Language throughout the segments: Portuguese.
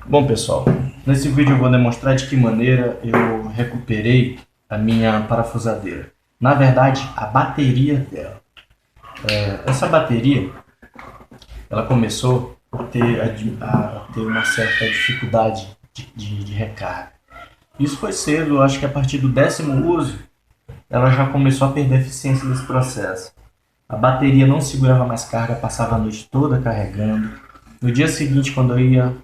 Bom pessoal, nesse vídeo eu vou demonstrar de que maneira eu recuperei a minha parafusadeira. Na verdade, a bateria dela. Essa bateria, ela começou a ter uma certa dificuldade de recarga. Isso foi cedo, acho que a partir do 10º uso, ela já começou a perder eficiência nesse processo. A bateria não segurava mais carga, passava a noite toda carregando. No dia seguinte, quando eu ia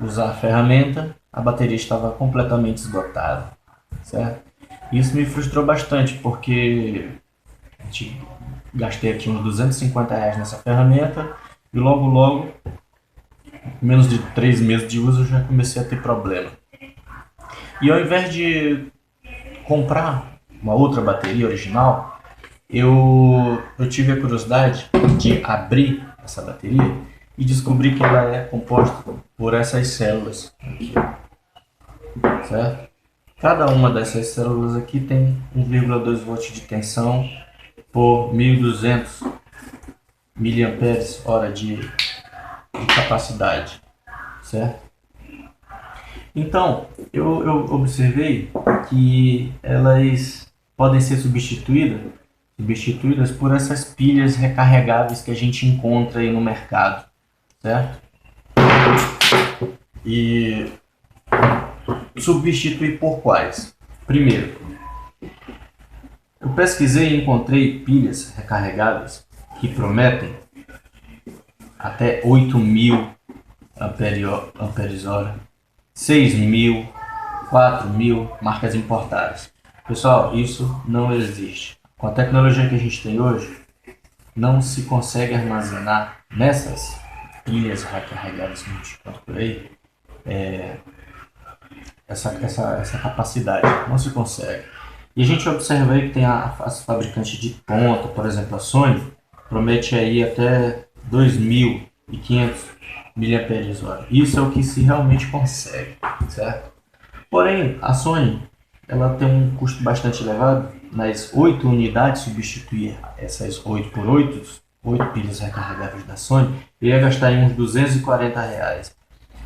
usar a ferramenta, a bateria estava completamente esgotada, certo? Isso me frustrou bastante, porque gastei aqui uns R$ 250 nessa ferramenta e logo, menos de 3 meses de uso, eu já comecei a ter problema. E ao invés de comprar uma outra bateria original, eu tive a curiosidade de abrir essa bateria e descobri que ela é composta por essas células aqui, certo? Cada uma dessas células aqui tem 1,2 volts de tensão por 1.200 mAh de capacidade, certo? Então, eu observei que elas podem ser substituídas por essas pilhas recarregáveis que a gente encontra aí no mercado, certo? E substituir por quais? Primeiro, eu pesquisei e encontrei pilhas recarregáveis que prometem até 8.000 ampere-hora, 6.000, 4.000, marcas importadas. Pessoal, isso não existe. Com a tecnologia que a gente tem hoje, não se consegue armazenar nessas pilhas recarregáveis que a gente encontra por aí essa capacidade. Não se consegue. E a gente observa aí que tem as fabricantes de ponta, por exemplo, a Sony, promete aí até 2.500 mAh. Isso é o que se realmente consegue, certo? Porém, a Sony, ela tem um custo bastante elevado. Nas 8 unidades, substituir essas 8 por 8 pilhas recarregáveis da Sony, eu ia gastar aí uns R$ 240.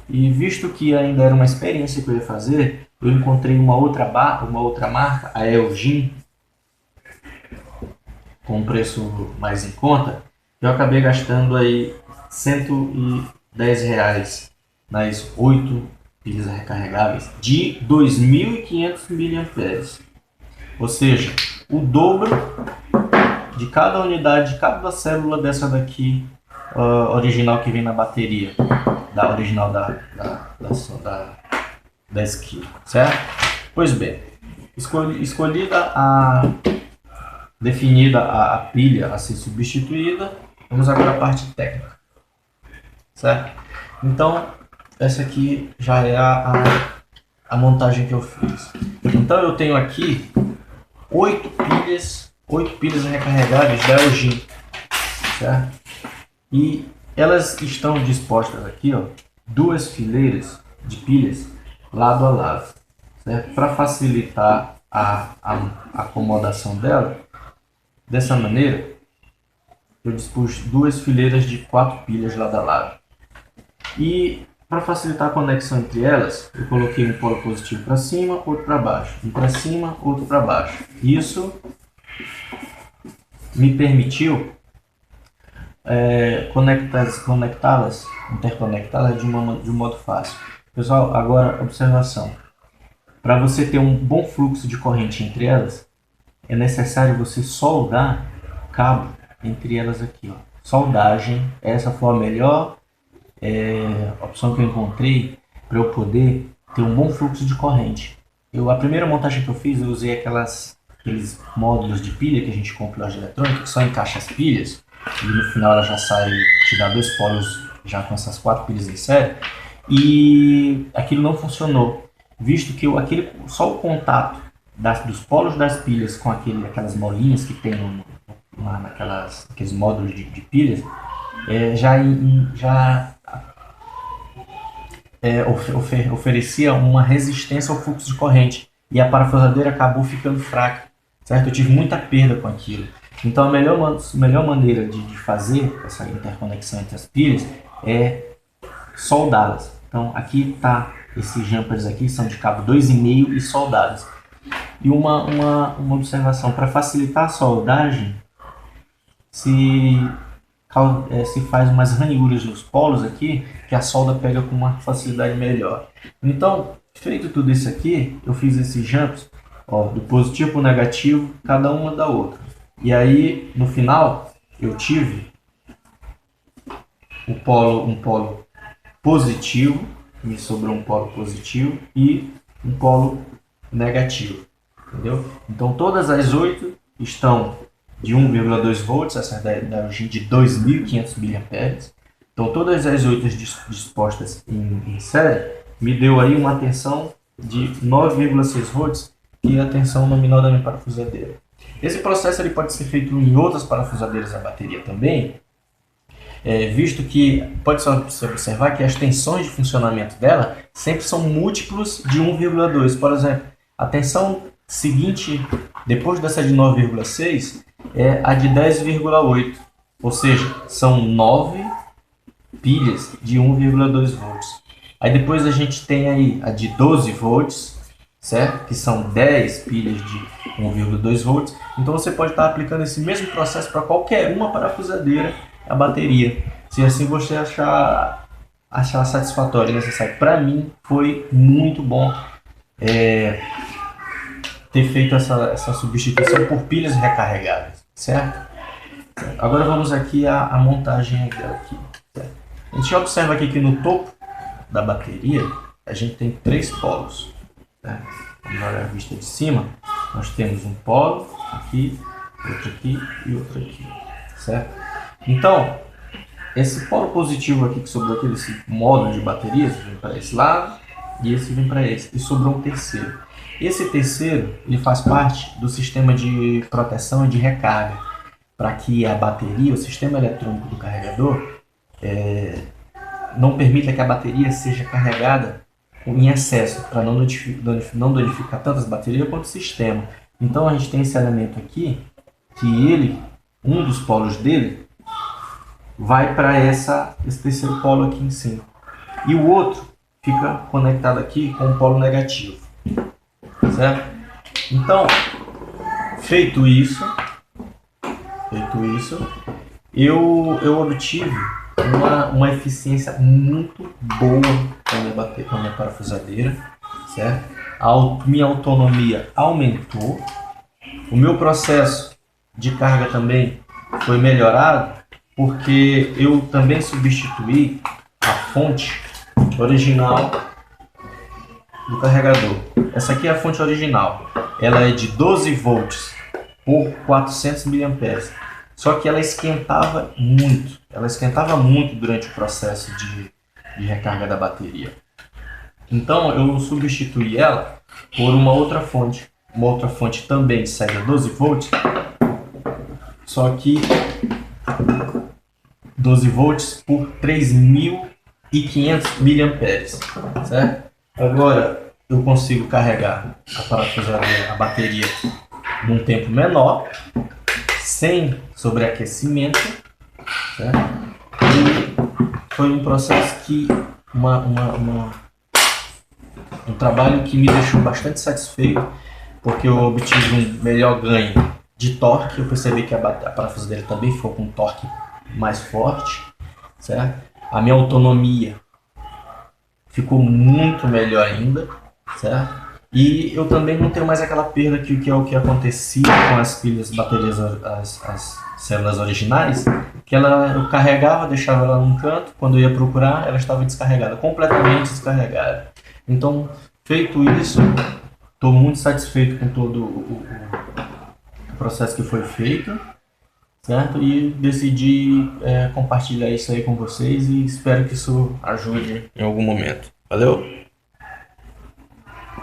E visto que ainda era uma experiência que eu ia fazer, eu encontrei uma outra marca, a Elgin, com um preço mais em conta. Eu acabei gastando aí R$ 110 nas 8 pilhas recarregáveis de 2.500 mAh. Ou seja, o dobro de cada unidade, de cada célula dessa daqui original que vem na bateria, da original da skill, certo? Pois bem, definida a pilha a ser substituída, vamos agora à parte técnica, certo? Então, essa aqui já é a montagem que eu fiz. Então eu tenho aqui 8 pilhas recarregáveis da Elgin, certo? E elas estão dispostas aqui, ó, 2 fileiras de pilhas lado a lado, certo? Para facilitar a acomodação dela, dessa maneira, eu dispus 2 fileiras de 4 pilhas lado a lado. E para facilitar a conexão entre elas, eu coloquei um polo positivo para cima, outro para baixo, um para cima, outro para baixo. Isso me permitiu interconectá-las de um modo fácil. Pessoal, agora observação. Para você ter um bom fluxo de corrente entre elas, é necessário você soldar cabo entre elas aqui, ó. Soldagem, essa foi a melhor opção que eu encontrei para eu poder ter um bom fluxo de corrente. A primeira montagem que eu fiz, eu usei aqueles módulos de pilha que a gente compra na loja eletrônica, que só encaixa as pilhas e no final ela já sai, te dá 2 polos já com essas 4 pilhas em série, e aquilo não funcionou, visto que só o contato dos polos das pilhas com aquelas molinhas que tem naqueles módulos de pilhas oferecia uma resistência ao fluxo de corrente e a parafusadeira acabou ficando fraca, certo? Eu tive muita perda com aquilo. Então a melhor maneira de fazer essa interconexão entre as pilhas é soldá-las. Então aqui tá, esses jumpers aqui são de cabo 2,5 e soldados. E uma observação, para facilitar a soldagem, se faz umas ranhuras nos polos aqui, que a solda pega com uma facilidade melhor. Então, feito tudo isso aqui, eu fiz esses jumps, ó, do positivo para o negativo, cada uma da outra. E aí, no final, eu tive um polo positivo, me sobrou um polo positivo e um polo negativo, entendeu? Então, todas as 8 estão de 1,2 volts, essa da origem de 2.500 mA. Então, todas as 8 dispostas em série me deu aí uma tensão de 9,6 volts, que é a tensão nominal da minha parafusadeira. Esse processo ele pode ser feito em outras parafusadeiras da bateria também, visto que pode-se observar que as tensões de funcionamento dela sempre são múltiplos de 1,2. Por exemplo, a tensão seguinte, depois dessa de 9,6, é a de 10,8. Ou seja, são 9 pilhas de 1,2 volts. Aí depois a gente tem aí a de 12 volts, certo? Que são 10 pilhas de 1,2 volts. Então você pode estar aplicando esse mesmo processo para qualquer uma parafusadeira a bateria. Se assim você achar satisfatório e necessário. Para mim foi muito bom ter feito essa substituição por pilhas recarregáveis, certo? Agora vamos aqui à montagem dela aqui. Certo? A gente observa aqui que no topo da bateria a gente tem 3 polos. Certo? Vamos olhar a vista de cima. Nós temos um polo aqui, outro aqui e outro aqui, certo? Então, esse polo positivo aqui que sobrou aqui desse módulo de baterias vem para esse lado e esse vem para esse, e sobrou um terceiro. Esse terceiro ele faz parte do sistema de proteção e de recarga, para que a bateria, o sistema eletrônico do carregador, não permita que a bateria seja carregada em excesso, para não danificar tanto as baterias quanto o sistema. Então a gente tem esse elemento aqui, que ele, um dos polos dele, vai para esse terceiro polo aqui em cima. E o outro fica conectado aqui com o polo negativo. Certo? Então, feito isso, eu obtive uma eficiência muito boa com a minha parafusadeira, certo? Minha autonomia aumentou, o meu processo de carga também foi melhorado, porque eu também substituí a fonte original do carregador. Essa aqui é a fonte original. Ela é de 12 volts por 400 mA. Só que ela esquentava muito. Ela esquentava muito durante o processo de recarga da bateria. Então eu substituí ela por uma outra fonte. Uma outra fonte também de saída 12 volts. Só que 12 volts por 3.500 mA. Certo? Agora eu consigo carregar a bateria num tempo menor, sem sobreaquecimento, certo? E foi um processo que um trabalho que me deixou bastante satisfeito, porque eu obtive um melhor ganho de torque. Eu percebi que a parafusadeira também ficou com um torque mais forte, certo? A minha autonomia ficou muito melhor ainda, certo? E eu também não tenho mais aquela perda que é o que acontecia com as pilhas, baterias, as células originais, que eu carregava, deixava ela num canto, quando eu ia procurar, ela estava descarregada, completamente descarregada. Então, feito isso, estou muito satisfeito com todo o processo que foi feito, certo? E decidi compartilhar isso aí com vocês e espero que isso ajude em algum momento. Valeu?